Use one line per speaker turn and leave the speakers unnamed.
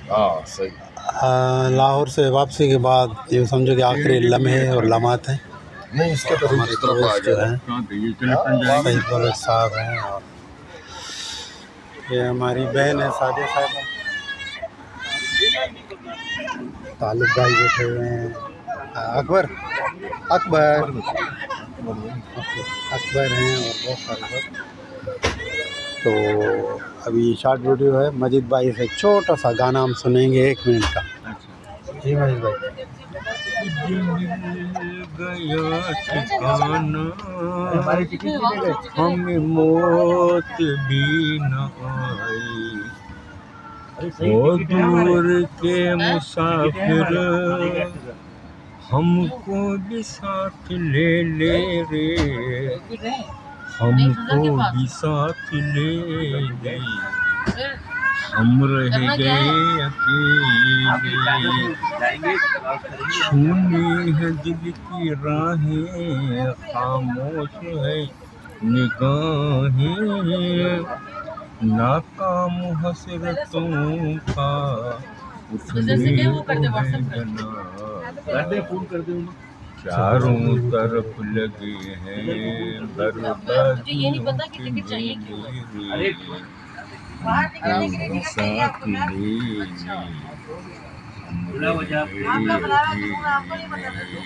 हाँ सही।
लाहौर से वापसी के बाद ये समझो कि आखिरी लम्हे और लम्हात हैं।
नहीं इसके तो
हमारे
इस तरफ आ
दोस्त जो
गया।
हैं सईद बलोच साहब हैं और ये हमारी बहन है सादिया साहब, तालुक भाई बैठे हुए हैं, अकबर अकबर अकबर हैं और बहुत सारे लोग। तो अभी शॉर्ट वीडियो है, मजिद भाई से एक छोटा सा गाना हम सुनेंगे 1 मिनट का। जी मजिद भाई।
गया ठिकाना हमें मौत भी न आई, ओ दूर के मुसाफिर हमको भी साथ ले ले रे, हमको भी साथ ले ले, हम रह गए अकेले, छूनी है दिल की राहें, खामोश है निगाहें, नाकाम हसरतों का उठने को है जना, चारों तरफ लगे हैं बर्बादियों के मेले, हमको भी साथ ले ले, हम रह गए अकेले।